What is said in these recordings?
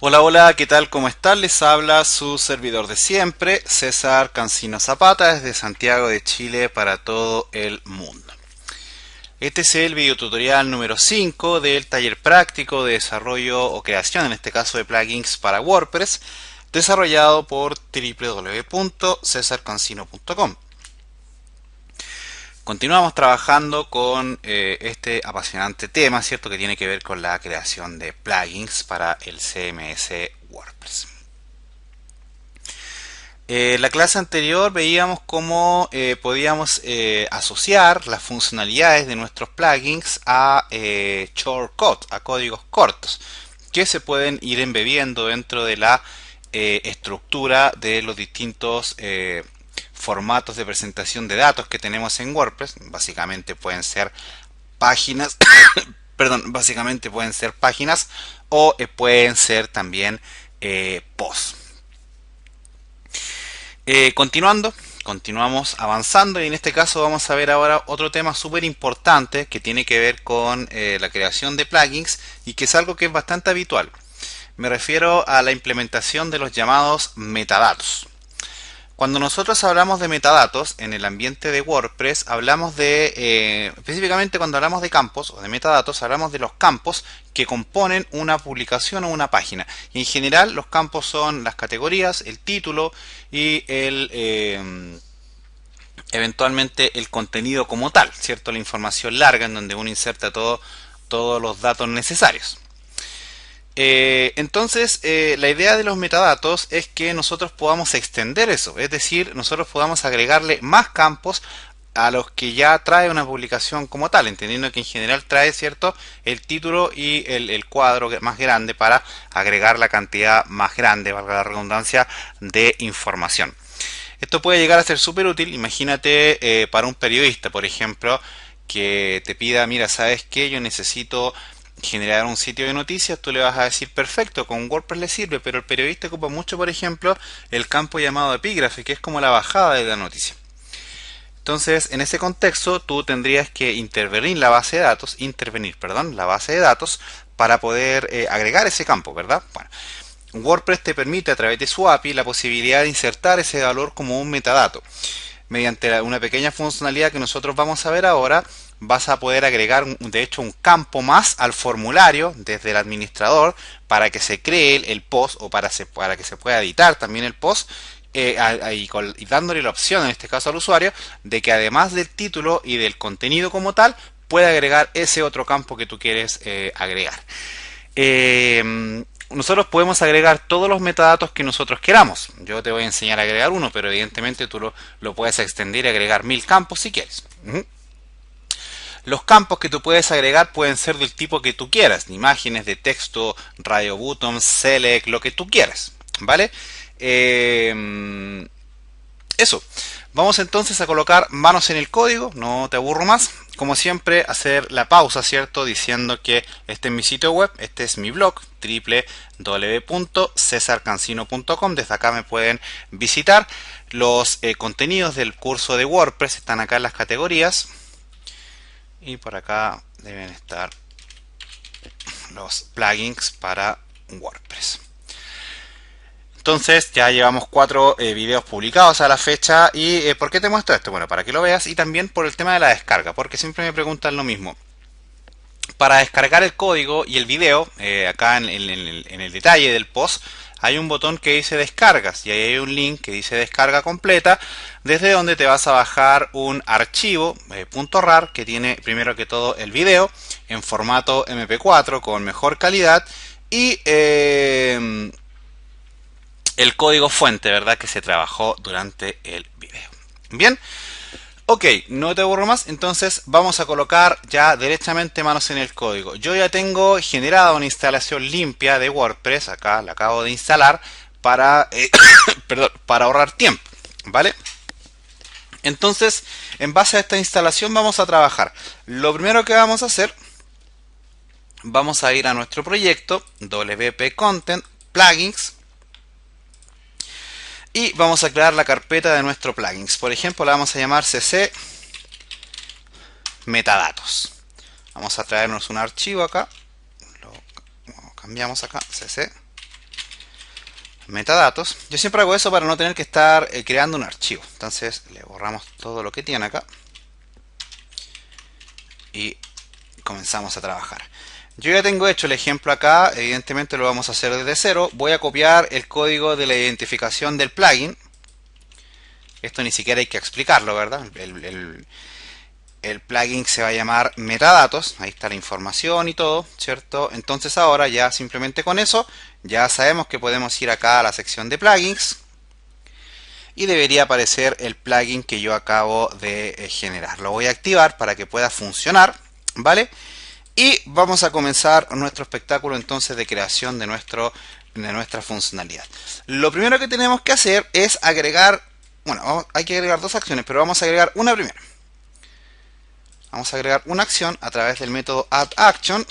Hola, hola, ¿qué tal? ¿Cómo están? Les habla su servidor de siempre, César Cancino Zapata, desde Santiago de Chile para todo el mundo. Este es el videotutorial número 5 del taller práctico de desarrollo o creación, en este caso de plugins para WordPress, desarrollado por www.cesarcancino.com. Continuamos trabajando con este apasionante tema, ¿cierto? Que tiene que ver con la creación de plugins para el CMS WordPress. En la clase anterior veíamos cómo podíamos asociar las funcionalidades de nuestros plugins a shortcuts, a códigos cortos, que se pueden ir embebiendo dentro de la estructura de los distintos formatos de presentación de datos que tenemos en WordPress. Básicamente pueden ser páginas, perdón, básicamente pueden ser páginas o pueden ser también posts. Continuamos avanzando y en este caso vamos a ver ahora otro tema súper importante que tiene que ver con la creación de plugins y que es algo que es bastante habitual. Me refiero a la implementación de los llamados metadatos. Cuando nosotros hablamos de metadatos en el ambiente de WordPress, hablamos de, específicamente cuando hablamos de campos o de metadatos, hablamos de los campos que componen una publicación o una página. Y en general los campos son las categorías, el título y eventualmente el contenido como tal, ¿cierto? La información larga en donde uno inserta todos los datos necesarios. La idea de los metadatos es que nosotros podamos extender eso, es decir, nosotros podamos agregarle más campos a los que ya trae una publicación como tal, entendiendo que en general trae, ¿cierto?, el título y el cuadro más grande para agregar la cantidad más grande, valga la redundancia, de información. Esto puede llegar a ser súper útil, imagínate para un periodista, por ejemplo, que te pida, mira, ¿sabes qué? Yo necesito generar un sitio de noticias, tú le vas a decir perfecto, con WordPress le sirve, pero el periodista ocupa mucho, por ejemplo, el campo llamado epígrafe, que es como la bajada de la noticia. Entonces, en ese contexto, tú tendrías que intervenir la base de datos para poder agregar ese campo, ¿verdad? Bueno, WordPress te permite a través de su API la posibilidad de insertar ese valor como un metadato. Mediante una pequeña funcionalidad que nosotros vamos a ver ahora, vas a poder agregar de hecho un campo más al formulario desde el administrador para que se cree el post o para que se pueda editar también el post y dándole la opción en este caso al usuario de que además del título y del contenido como tal pueda agregar ese otro campo que tú quieres agregar. Nosotros podemos agregar todos los metadatos que nosotros queramos. Yo te voy a enseñar a agregar uno, pero evidentemente tú lo puedes extender y agregar 1000 campos si quieres. Los campos que tú puedes agregar pueden ser del tipo que tú quieras, imágenes de texto, radio buttons, select, lo que tú quieras, ¿vale? Eso. Vamos entonces a colocar manos en el código, no te aburro más. Como siempre, hacer la pausa, ¿cierto? Diciendo que este es mi sitio web, este es mi blog, www.cesarcancino.com. Desde acá me pueden visitar. Los contenidos del curso de WordPress están acá en las categorías. Y por acá deben estar los plugins para WordPress. Entonces ya llevamos 4 videos publicados a la fecha. ¿Y por qué te muestro esto? Bueno, para que lo veas y también por el tema de la descarga, porque siempre me preguntan lo mismo. Para descargar el código y el video, acá en el detalle del post, hay un botón que dice descargas y ahí hay un link que dice descarga completa, desde donde te vas a bajar un archivo .rar que tiene primero que todo el video en formato MP4 con mejor calidad y el código fuente, ¿verdad?, que se trabajó durante el video. Bien. Ok, no te aburro más, entonces vamos a colocar ya derechamente manos en el código. Yo ya tengo generada una instalación limpia de WordPress, acá la acabo de instalar para, perdón, para ahorrar tiempo, ¿vale? Entonces, en base a esta instalación vamos a trabajar. Lo primero que vamos a hacer, vamos a ir a nuestro proyecto, WP Content, Plugins, y vamos a crear la carpeta de nuestro plugins. Por ejemplo, la vamos a llamar cc metadatos. Vamos a traernos un archivo acá. Lo cambiamos acá, cc metadatos. Yo siempre hago eso para no tener que estar creando un archivo. Entonces le borramos todo lo que tiene acá y comenzamos a trabajar. Yo ya tengo hecho el ejemplo acá, evidentemente lo vamos a hacer desde cero. Voy a copiar el código de la identificación del plugin. Esto ni siquiera hay que explicarlo, ¿verdad? El plugin se va a llamar metadatos, ahí está la información y todo, ¿cierto? Entonces ahora ya simplemente con eso, ya sabemos que podemos ir acá a la sección de plugins y debería aparecer el plugin que yo acabo de generar. Lo voy a activar para que pueda funcionar, ¿vale? Y vamos a comenzar nuestro espectáculo entonces de creación de nuestra funcionalidad. Lo primero que tenemos que hacer es agregar, bueno, hay que agregar dos acciones, pero vamos a agregar una primero. Vamos a agregar una acción a través del método addAction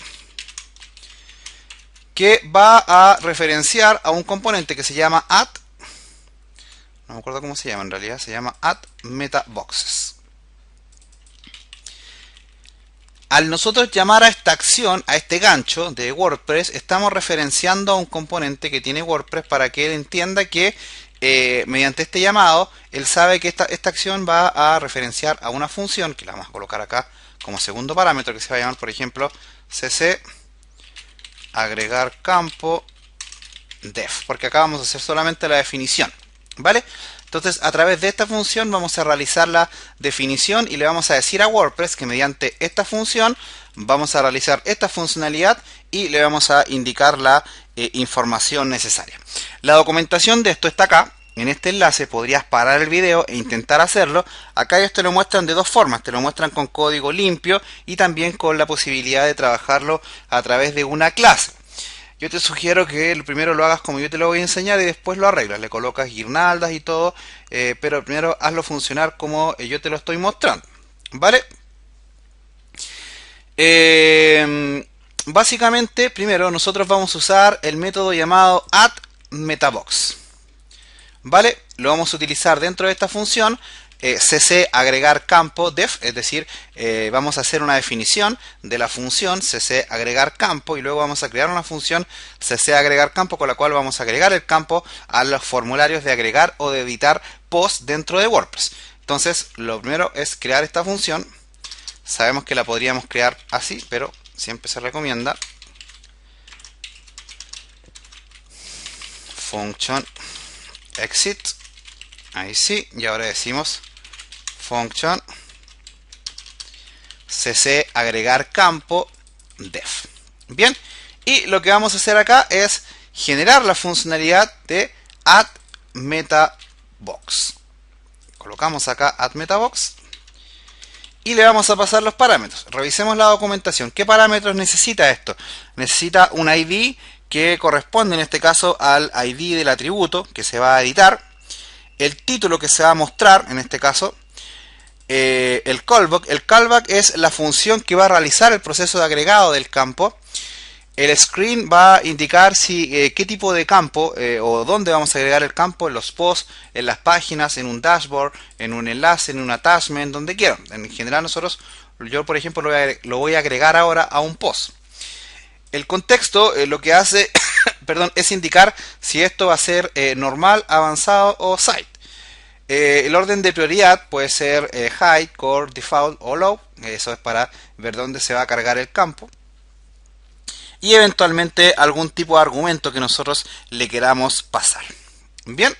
que va a referenciar a un componente que se llama add, no me acuerdo cómo se llama en realidad, se llama addMetaBoxes. Al nosotros llamar a esta acción, a este gancho de WordPress, estamos referenciando a un componente que tiene WordPress para que él entienda que mediante este llamado, él sabe que esta acción va a referenciar a una función, que la vamos a colocar acá como segundo parámetro, que se va a llamar, por ejemplo, cc agregar campo def, porque acá vamos a hacer solamente la definición, ¿vale? Entonces, a través de esta función vamos a realizar la definición y le vamos a decir a WordPress que mediante esta función vamos a realizar esta funcionalidad y le vamos a indicar la información necesaria. La documentación de esto está acá. En este enlace podrías parar el video e intentar hacerlo. Acá ellos te lo muestran de dos formas. Te lo muestran con código limpio y también con la posibilidad de trabajarlo a través de una clase. Yo te sugiero que primero lo hagas como yo te lo voy a enseñar y después lo arreglas. Le colocas guirnaldas y todo, pero primero hazlo funcionar como yo te lo estoy mostrando. ¿Vale? Básicamente, primero nosotros vamos a usar el método llamado addMetaBox. ¿Vale? Lo vamos a utilizar dentro de esta función. cc agregar campo def, es decir, vamos a hacer una definición de la función cc agregar campo y luego vamos a crear una función cc agregar campo con la cual vamos a agregar el campo a los formularios de agregar o de editar post dentro de WordPress. Entonces, lo primero es crear esta función. Sabemos que la podríamos crear así, pero siempre se recomienda function exit. Ahí sí, y ahora decimos function cc agregar campo def. Bien, y lo que vamos a hacer acá es generar la funcionalidad de addMetaBox. Colocamos acá addMetaBox y le vamos a pasar los parámetros. Revisemos la documentación. ¿Qué parámetros necesita esto? Necesita un ID que corresponde en este caso al ID del atributo que se va a editar, el título que se va a mostrar, en este caso, el callback. El callback es la función que va a realizar el proceso de agregado del campo. El screen va a indicar qué tipo de campo o dónde vamos a agregar el campo, en los posts, en las páginas, en un dashboard, en un enlace, en un attachment, donde quieran. En general yo por ejemplo lo voy a agregar ahora a un post. El contexto lo que hace perdón, es indicar si esto va a ser normal, avanzado o site. El orden de prioridad puede ser high, core, default o low. Eso es para ver dónde se va a cargar el campo. Y eventualmente algún tipo de argumento que nosotros le queramos pasar. Bien,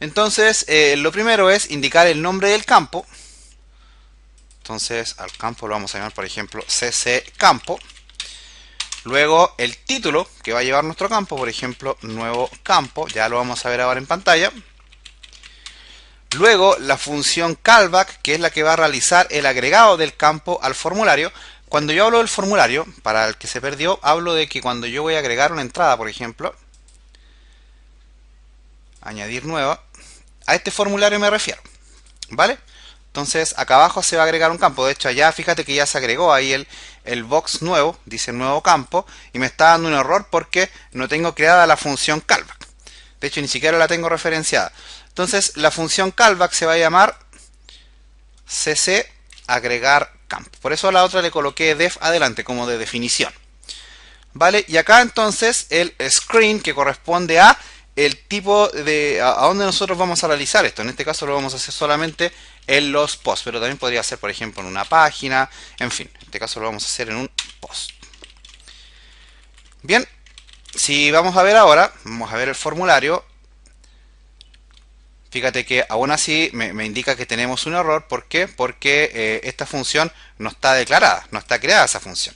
entonces lo primero es indicar el nombre del campo. Entonces al campo lo vamos a llamar, por ejemplo, cc campo. Luego el título que va a llevar nuestro campo, por ejemplo, nuevo campo. Ya lo vamos a ver ahora en pantalla. Luego la función callback, que es la que va a realizar el agregado del campo al formulario. Cuando yo hablo del formulario, para el que se perdió, hablo de que cuando yo voy a agregar una entrada, por ejemplo, añadir nueva, a este formulario me refiero, ¿vale? Entonces acá abajo se va a agregar un campo. De hecho allá fíjate que ya se agregó ahí el box nuevo, dice nuevo campo, y me está dando un error porque no tengo creada la función callback. De hecho ni siquiera la tengo referenciada. Entonces la función callback se va a llamar cc agregar campo. Por eso a la otra le coloqué def adelante como de definición. ¿Vale? Y acá entonces el screen que corresponde a el tipo de a dónde nosotros vamos a realizar esto. En este caso lo vamos a hacer solamente en los posts, pero también podría ser, por ejemplo, en una página, en fin, en este caso lo vamos a hacer en un post. Bien, si vamos a ver ahora, vamos a ver el formulario. Fíjate que aún así me indica que tenemos un error. ¿Por qué? Porque esta función no está declarada, no está creada esa función.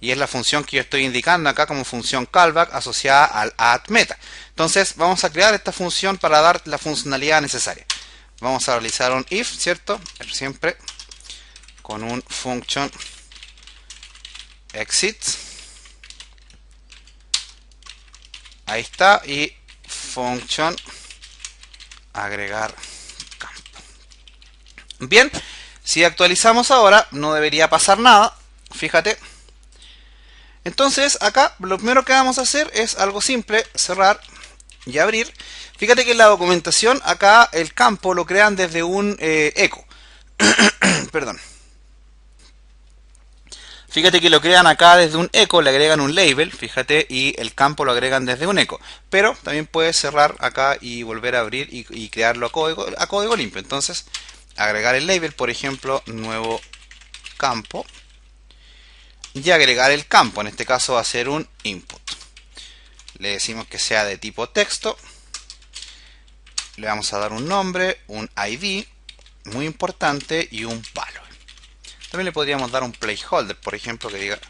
Y es la función que yo estoy indicando acá como función callback asociada al addMeta. Entonces vamos a crear esta función para dar la funcionalidad necesaria. Vamos a realizar un if, ¿cierto? Siempre con un function exit. Ahí está. Y function agregar campo. Bien, si actualizamos ahora no debería pasar nada. Fíjate. Entonces acá lo primero que vamos a hacer es algo simple, cerrar y abrir. Fíjate que en la documentación acá el campo lo crean desde un echo. Perdón. Fíjate que lo crean acá desde un echo, le agregan un label, fíjate, y el campo lo agregan desde un echo. Pero también puedes cerrar acá y volver a abrir y crearlo a código limpio. Entonces, agregar el label, por ejemplo, nuevo campo. Y agregar el campo, en este caso va a ser un input. Le decimos que sea de tipo texto. Le vamos a dar un nombre, un ID, muy importante, y un value. También le podríamos dar un placeholder, por ejemplo, que diga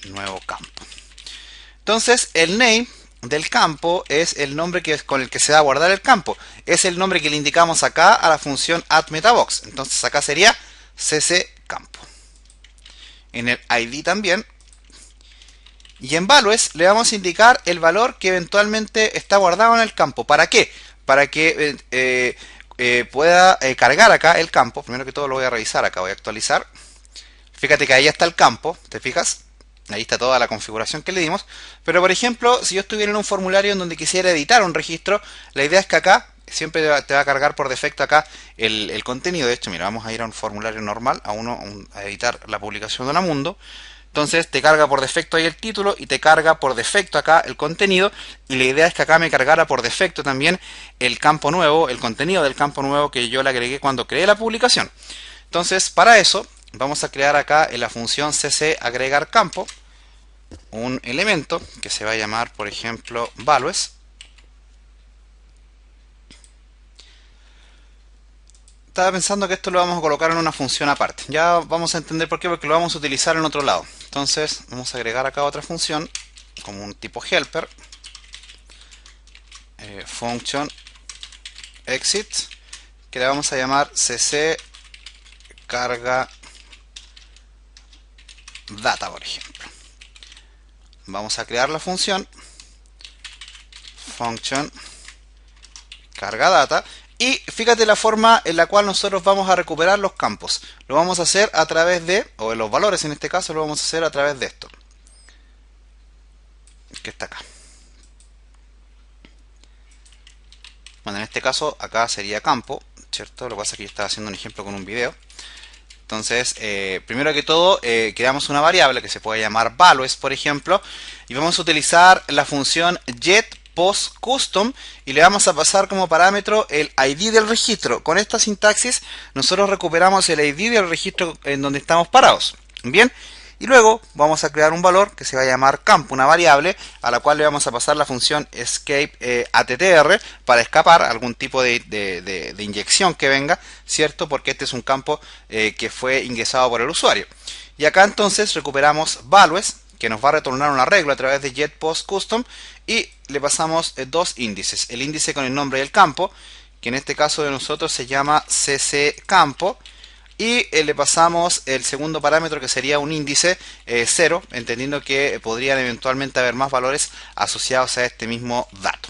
nuevo campo. Entonces, el name del campo es el nombre con el que se va a guardar el campo. Es el nombre que le indicamos acá a la función addMetaBox. Entonces, acá sería ccampo. En el ID también. Y en values le vamos a indicar el valor que eventualmente está guardado en el campo. ¿Para qué? Para que pueda cargar acá el campo. Primero que todo lo voy a revisar acá, voy a actualizar. Fíjate que ahí está el campo, ¿te fijas? Ahí está toda la configuración que le dimos. Pero por ejemplo, si yo estuviera en un formulario en donde quisiera editar un registro, la idea es que acá siempre te va a cargar por defecto acá el contenido. De hecho, mira, vamos a ir a un formulario normal, a editar la publicación de Unamundo. Entonces te carga por defecto ahí el título y te carga por defecto acá el contenido. Y la idea es que acá me cargara por defecto también el campo nuevo, el contenido del campo nuevo que yo le agregué cuando creé la publicación. Entonces, para eso vamos a crear acá en la función cc agregar campo un elemento que se va a llamar, por ejemplo, values. Estaba pensando que esto lo vamos a colocar en una función aparte. Ya vamos a entender por qué, porque lo vamos a utilizar en otro lado. Entonces vamos a agregar acá otra función como un tipo helper, function exit, que le vamos a llamar cc carga data, por ejemplo. Vamos a crear la función function carga data. Y fíjate la forma en la cual nosotros vamos a recuperar los campos. Lo vamos a hacer a través de, o de los valores en este caso, lo vamos a hacer a través de esto. Que está acá. Bueno, en este caso, acá sería campo, ¿cierto? Lo que pasa es que yo estaba haciendo un ejemplo con un video. Entonces, primero que todo, creamos una variable que se puede llamar values, por ejemplo. Y vamos a utilizar la función getPostCustom y le vamos a pasar como parámetro el ID del registro. Con esta sintaxis nosotros recuperamos el ID del registro en donde estamos parados. Bien, y luego vamos a crear un valor que se va a llamar campo, una variable a la cual le vamos a pasar la función escape attr para escapar algún tipo de inyección que venga, ¿cierto? Porque este es un campo que fue ingresado por el usuario. Y acá entonces recuperamos values, que nos va a retornar un arreglo a través de getPostCustom, y le pasamos dos índices. El índice con el nombre del campo, que en este caso de nosotros se llama ccampo, y le pasamos el segundo parámetro que sería un índice 0, entendiendo que podrían eventualmente haber más valores asociados a este mismo dato.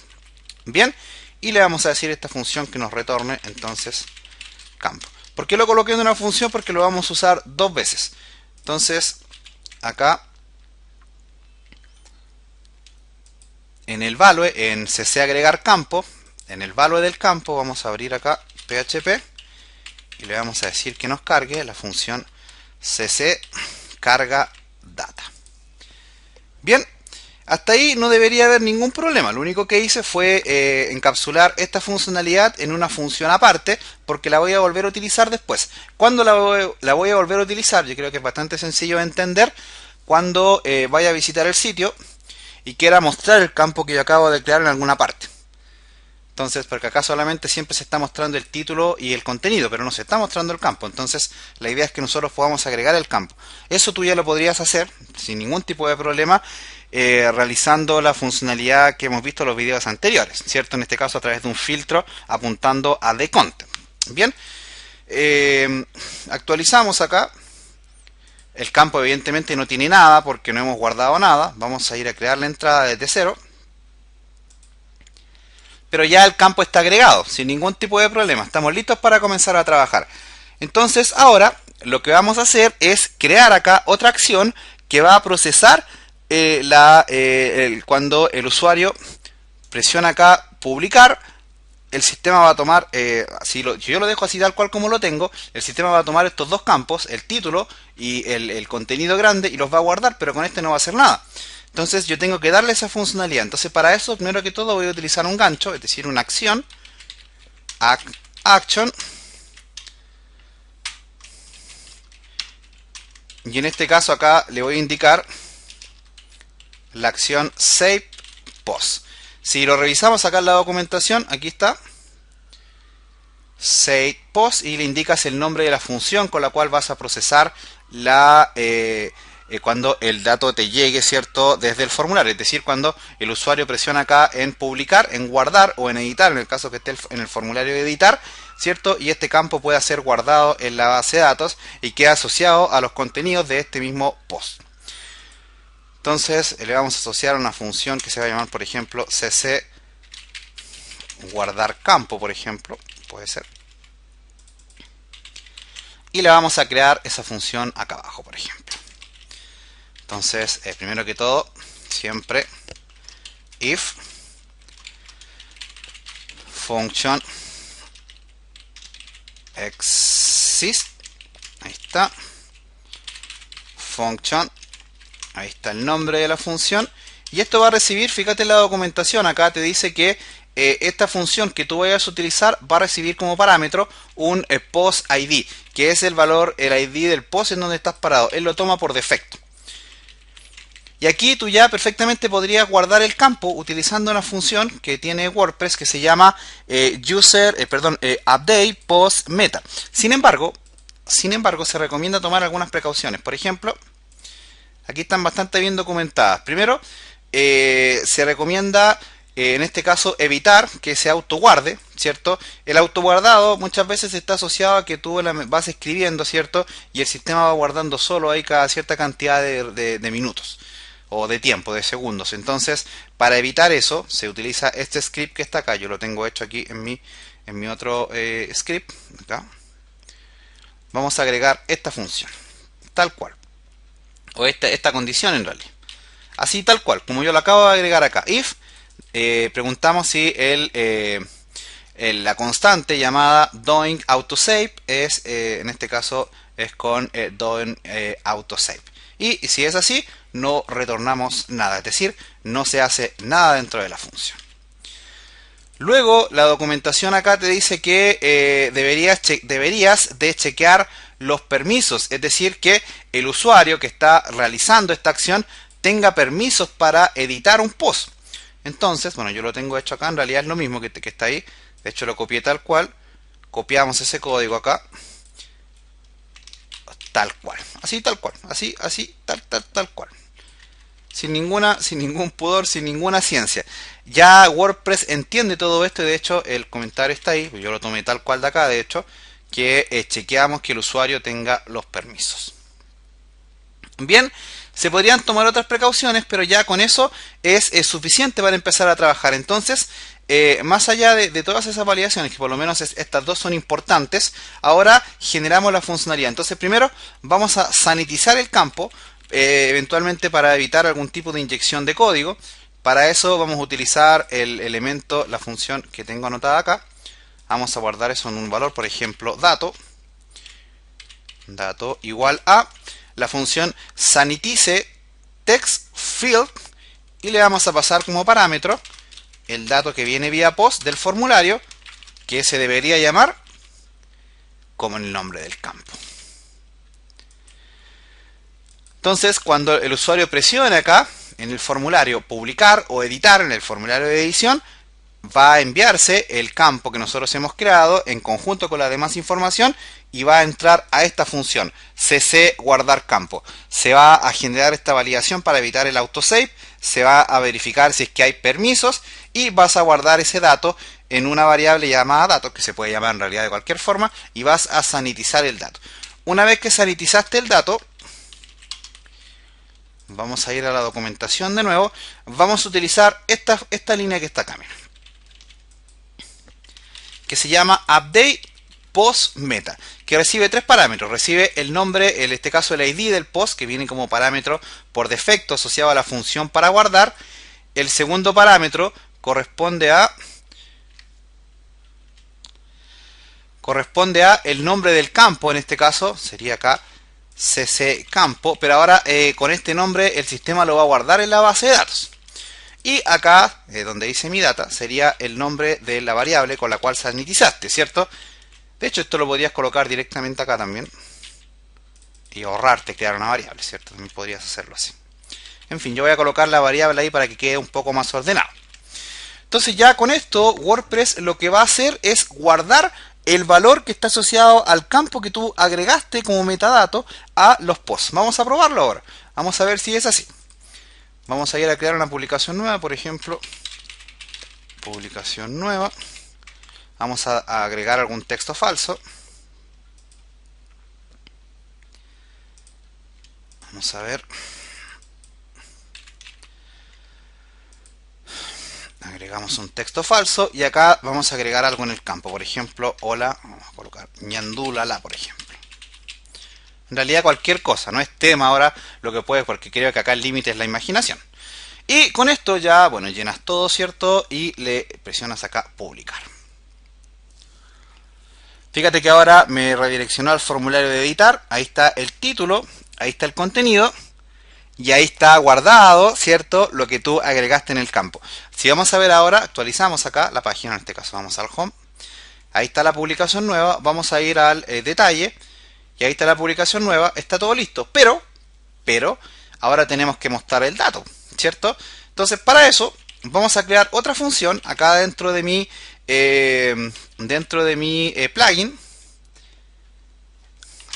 Bien, y le vamos a decir esta función que nos retorne entonces campo. ¿Por qué lo coloqué en una función? Porque lo vamos a usar dos veces. Entonces, acá en el value, en cc agregar campo, en el value del campo vamos a abrir acá PHP y le vamos a decir que nos cargue la función cc carga data. Bien, Hasta ahí no debería haber ningún problema. Lo único que hice fue encapsular esta funcionalidad en una función aparte, porque la voy a volver a utilizar después. ¿Cuándo la voy a volver a utilizar? Yo creo que es bastante sencillo de entender. Cuando vaya a visitar el sitio y quiera mostrar el campo que yo acabo de crear en alguna parte. Entonces, porque acá solamente siempre se está mostrando el título y el contenido, pero no se está mostrando el campo. Entonces, la idea es que nosotros podamos agregar el campo. Eso tú ya lo podrías hacer sin ningún tipo de problema, realizando la funcionalidad que hemos visto en los videos anteriores, ¿cierto? En este caso a través de un filtro apuntando a The Content. Bien, actualizamos acá. El campo evidentemente no tiene nada porque no hemos guardado nada. Vamos a ir a crear la entrada desde cero. Pero ya el campo está agregado, sin ningún tipo de problema. Estamos listos para comenzar a trabajar. Entonces ahora lo que vamos a hacer es crear acá otra acción que va a procesar cuando el usuario presiona acá publicar. El sistema va a tomar, si yo lo dejo así tal cual como lo tengo, el sistema va a tomar estos dos campos, el título y el contenido grande, y los va a guardar, pero con este no va a hacer nada. Entonces yo tengo que darle esa funcionalidad. Entonces para eso, primero que todo, voy a utilizar un gancho, es decir, una acción, action, y en este caso acá le voy a indicar la acción save post. Si lo revisamos acá en la documentación, aquí está save post, y le indicas el nombre de la función con la cual vas a procesar cuando el dato te llegue, ¿cierto? Desde el formulario, es decir, cuando el usuario presiona acá en publicar, en guardar o en editar, en el caso que esté en el formulario de editar, ¿cierto? Y este campo pueda ser guardado en la base de datos y queda asociado a los contenidos de este mismo post. Entonces le vamos a asociar una función que se va a llamar, por ejemplo, cc guardar campo, por ejemplo, puede ser. Y le vamos a crear esa función acá abajo, por ejemplo. Entonces, primero que todo, siempre if function exist, ahí está, function, ahí está el nombre de la función, y esto va a recibir, fíjate en la documentación, acá te dice que esta función que tú vayas a utilizar va a recibir como parámetro un post ID, que es el valor, el ID del post en donde estás parado. Él lo toma por defecto. Y aquí tú ya perfectamente podrías guardar el campo utilizando una función que tiene WordPress que se llama update post meta. Sin embargo, se recomienda tomar algunas precauciones. Por ejemplo, aquí están bastante bien documentadas. Primero, se recomienda en este caso evitar que se autoguarde, ¿cierto? El autoguardado muchas veces está asociado a que tú vas escribiendo, ¿cierto? Y el sistema va guardando solo ahí cada cierta cantidad de minutos o de tiempo, de segundos. Entonces, para evitar eso, se utiliza este script que está acá. Yo lo tengo hecho aquí en mi otro script. Acá. Vamos a agregar esta función, tal cual. O esta condición en realidad. Así tal cual, como yo lo acabo de agregar acá. If, preguntamos si la constante llamada doing autosave es, en este caso, es con doing autosave. Y si es así, no retornamos nada, es decir, no se hace nada dentro de la función. Luego, la documentación acá te dice que deberías de chequear los permisos, es decir, que el usuario que está realizando esta acción tenga permisos para editar un post. Entonces, bueno, yo lo tengo hecho acá, en realidad es lo mismo que está ahí, de hecho lo copié tal cual, copiamos ese código acá, tal cual, así tal cual, así, tal cual. Sin ningún pudor, sin ninguna ciencia. Ya WordPress entiende todo esto y de hecho el comentario está ahí, yo lo tomé tal cual de acá, de hecho, que chequeamos que el usuario tenga los permisos. Bien, se podrían tomar otras precauciones, pero ya con eso es suficiente para empezar a trabajar. Entonces, más allá de todas esas validaciones, que por lo menos estas dos son importantes, ahora generamos la funcionalidad. Entonces, primero vamos a sanitizar el campo, eventualmente para evitar algún tipo de inyección de código. Para eso vamos a utilizar el elemento, la función que tengo anotada acá. Vamos a guardar eso en un valor, por ejemplo, dato igual a la función sanitize text field y le vamos a pasar como parámetro el dato que viene vía POST del formulario, que se debería llamar como el nombre del campo. Entonces, cuando el usuario presione acá en el formulario publicar o editar, en el formulario de edición, va a enviarse el campo que nosotros hemos creado en conjunto con la demás información y va a entrar a esta función cc guardar campo. Se va a generar esta validación para evitar el autosave, se va a verificar si es que hay permisos y vas a guardar ese dato en una variable llamada datos, que se puede llamar en realidad de cualquier forma, y vas a sanitizar el dato. Una vez que sanitizaste el dato, vamos a ir a la documentación de nuevo, vamos a utilizar esta línea que está acá, mira, que se llama update post meta, que recibe tres parámetros. Recibe el nombre, en este caso el ID del post, que viene como parámetro por defecto asociado a la función para guardar. El segundo parámetro corresponde a el nombre del campo, en este caso sería acá cc campo, pero ahora con este nombre el sistema lo va a guardar en la base de datos. Y acá, donde dice mi data, sería el nombre de la variable con la cual sanitizaste, ¿cierto? De hecho, esto lo podrías colocar directamente acá también y ahorrarte crear una variable, ¿cierto? También podrías hacerlo así. En fin, yo voy a colocar la variable ahí para que quede un poco más ordenado. Entonces ya con esto, WordPress lo que va a hacer es guardar el valor que está asociado al campo que tú agregaste como metadato a los posts. Vamos a probarlo ahora. Vamos a ver si es así. Vamos a ir a crear una publicación nueva, por ejemplo, publicación nueva. Vamos a agregar algún texto falso. Vamos a ver. Agregamos un texto falso y acá vamos a agregar algo en el campo. Por ejemplo, hola, vamos a colocar ñandulala, por ejemplo. En realidad cualquier cosa, no es tema ahora lo que puedes, porque creo que acá el límite es la imaginación. Y con esto ya, bueno, llenas todo, ¿cierto? Y le presionas acá publicar. Fíjate que ahora me redireccionó al formulario de editar. Ahí está el título, ahí está el contenido. Y ahí está guardado, ¿cierto? Lo que tú agregaste en el campo. Si vamos a ver ahora, actualizamos acá la página, en este caso vamos al home. Ahí está la publicación nueva, vamos a ir al detalle. Y ahí está la publicación nueva, está todo listo. Pero, ahora tenemos que mostrar el dato, ¿cierto? Entonces, para eso, vamos a crear otra función acá dentro de mi plugin.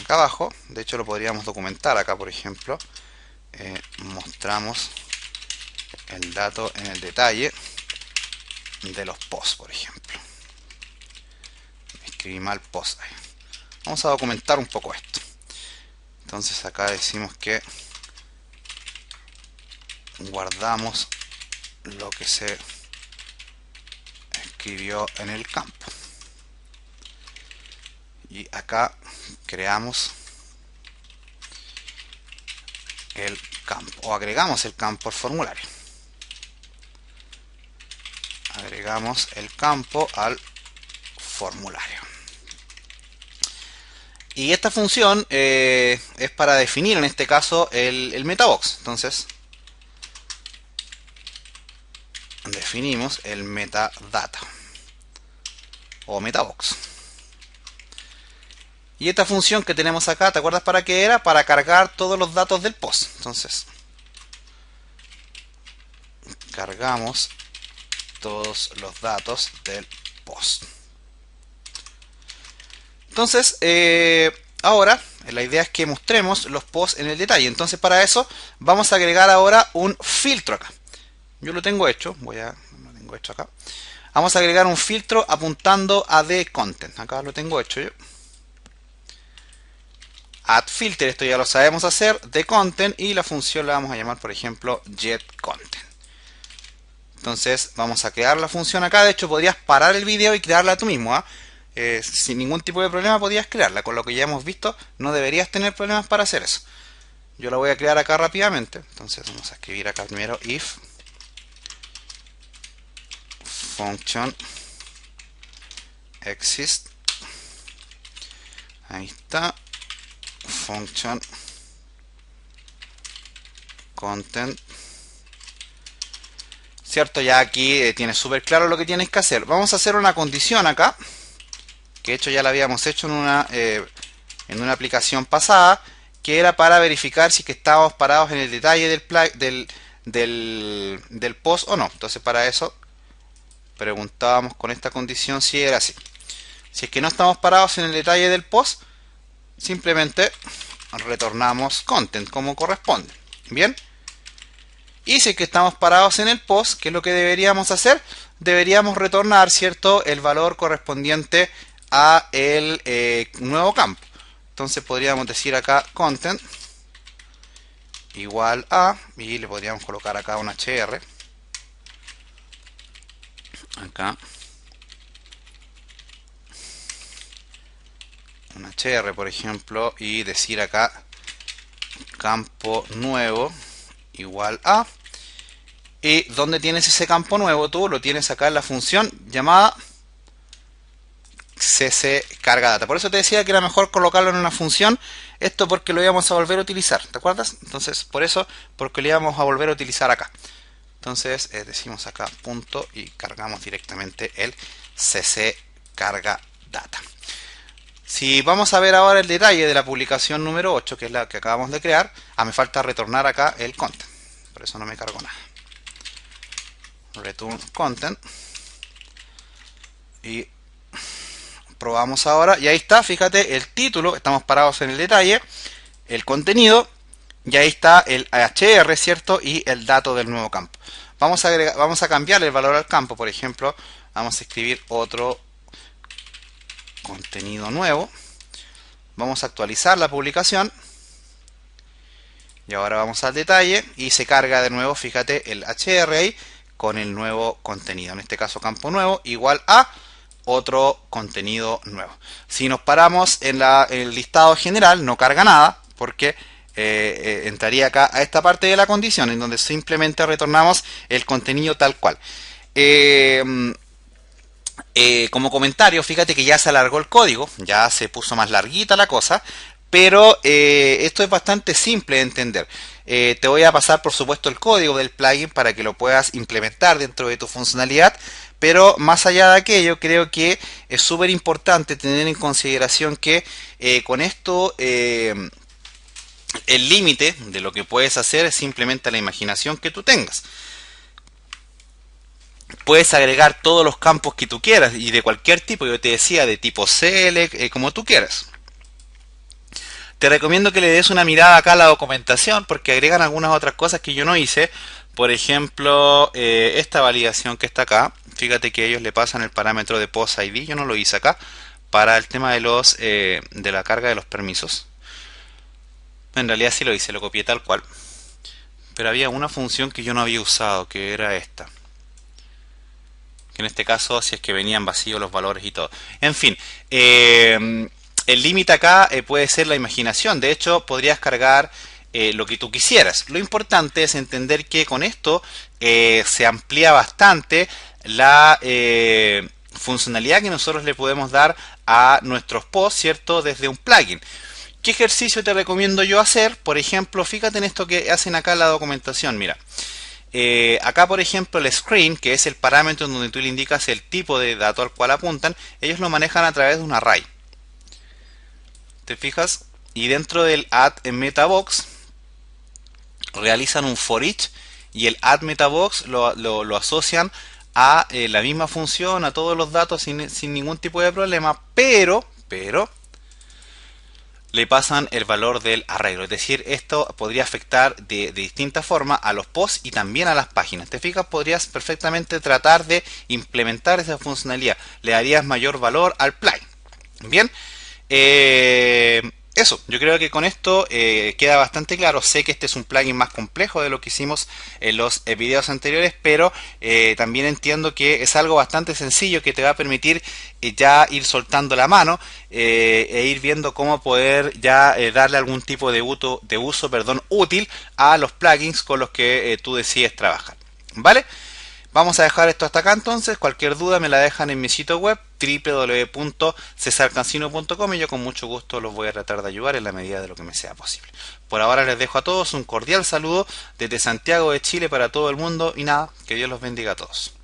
Acá abajo, de hecho lo podríamos documentar acá, por ejemplo. Mostramos el dato en el detalle de los posts, por ejemplo. Escribí mal post ahí. Vamos a documentar un poco esto. Entonces acá decimos que guardamos lo que se escribió en el campo. Y acá creamos el campo, o agregamos el campo al formulario. Agregamos el campo al formulario. Y esta función es para definir, en este caso, el metabox. Entonces, definimos el metadata o metabox. Y esta función que tenemos acá, ¿te acuerdas para qué era? Para cargar todos los datos del post. Entonces, cargamos todos los datos del post. Entonces, ahora la idea es que mostremos los posts en el detalle. Entonces, para eso vamos a agregar ahora un filtro acá. Yo lo tengo hecho, lo tengo hecho acá. Vamos a agregar un filtro apuntando a the content. Acá lo tengo hecho yo. Add filter, esto ya lo sabemos hacer, the content, y la función la vamos a llamar, por ejemplo, get content. Entonces vamos a crear la función acá. De hecho, podrías parar el video y crearla tú mismo, sin ningún tipo de problema podrías crearla. Con lo que ya hemos visto, no deberías tener problemas para hacer eso. Yo la voy a crear acá rápidamente. Entonces vamos a escribir acá primero if function exist. Ahí está. Function content ¿cierto? Ya aquí tienes súper claro lo que tienes que hacer. Vamos a hacer una condición acá, que de hecho ya la habíamos hecho en una aplicación pasada, que era para verificar si que estábamos parados en el detalle del post o no. Entonces para eso preguntábamos con esta condición si era así. Si es que no estamos parados en el detalle del post, simplemente retornamos content como corresponde. Bien. Y si es que estamos parados en el post, ¿qué es lo que deberíamos hacer? Deberíamos retornar, ¿cierto?, el valor correspondiente a el nuevo campo. Entonces podríamos decir acá content igual a, y le podríamos colocar acá un hr. Acá. Un hr, por ejemplo, y decir acá campo nuevo igual a. ¿Y dónde tienes ese campo nuevo? Tú lo tienes acá en la función llamada cc carga data. Por eso te decía que era mejor colocarlo en una función. Esto porque lo íbamos a volver a utilizar, ¿te acuerdas? Entonces, por eso, porque lo íbamos a volver a utilizar acá. Entonces, decimos acá punto y cargamos directamente el cc carga data. Si vamos a ver ahora el detalle de la publicación número 8, que es la que acabamos de crear, me falta retornar acá el content. Por eso no me cargo nada. Return content. Y probamos ahora. Y ahí está, fíjate, el título. Estamos parados en el detalle. El contenido. Y ahí está el HR, ¿cierto? Y el dato del nuevo campo. Vamos a cambiar el valor al campo. Por ejemplo, vamos a escribir otro contenido nuevo. Vamos a actualizar la publicación. Y ahora vamos al detalle. Y se carga de nuevo, fíjate, el HR ahí con el nuevo contenido. En este caso, campo nuevo igual a otro contenido nuevo. Si nos paramos en el listado general, no carga nada, porque entraría acá a esta parte de la condición, en donde simplemente retornamos el contenido tal cual. Como comentario, fíjate que ya se alargó el código, ya se puso más larguita la cosa, pero esto es bastante simple de entender. Te voy a pasar, por supuesto, el código del plugin para que lo puedas implementar dentro de tu funcionalidad, pero más allá de aquello, creo que es súper importante tener en consideración que con esto el límite de lo que puedes hacer es simplemente la imaginación que tú tengas. Puedes agregar todos los campos que tú quieras y de cualquier tipo, yo te decía, de tipo select, como tú quieras. Te recomiendo que le des una mirada acá a la documentación porque agregan algunas otras cosas que yo no hice. Por ejemplo, esta validación que está acá. Fíjate que ellos le pasan el parámetro de post ID. Yo no lo hice acá. Para el tema de la carga de los permisos. En realidad sí lo hice, lo copié tal cual. Pero había una función que yo no había usado, que era esta. Que en este caso, si es que venían vacíos los valores y todo. En fin, el límite acá puede ser la imaginación. De hecho, podrías cargar lo que tú quisieras. Lo importante es entender que con esto se amplía bastante la funcionalidad que nosotros le podemos dar a nuestros posts, ¿cierto? Desde un plugin. ¿Qué ejercicio te recomiendo yo hacer? Por ejemplo, fíjate en esto que hacen acá en la documentación. Mira, acá por ejemplo el screen, que es el parámetro en donde tú le indicas el tipo de dato al cual apuntan, ellos lo manejan a través de un array. ¿Te fijas? Y dentro del add metabox realizan un for each y el add metabox lo asocian a la misma función, a todos los datos sin ningún tipo de problema, pero le pasan el valor del arreglo. Es decir, esto podría afectar de distinta forma a los posts y también a las páginas. ¿Te fijas? Podrías perfectamente tratar de implementar esa funcionalidad. Le darías mayor valor al plugin. Bien. Eso, yo creo que con esto queda bastante claro. Sé que este es un plugin más complejo de lo que hicimos en los videos anteriores, pero también entiendo que es algo bastante sencillo que te va a permitir ya ir soltando la mano e ir viendo cómo poder ya darle algún tipo de uso útil a los plugins con los que tú decides trabajar. ¿Vale? Vamos a dejar esto hasta acá entonces. Cualquier duda me la dejan en mi sitio web www.cesarcancino.com y yo con mucho gusto los voy a tratar de ayudar en la medida de lo que me sea posible. Por ahora les dejo a todos un cordial saludo desde Santiago de Chile para todo el mundo y nada, que Dios los bendiga a todos.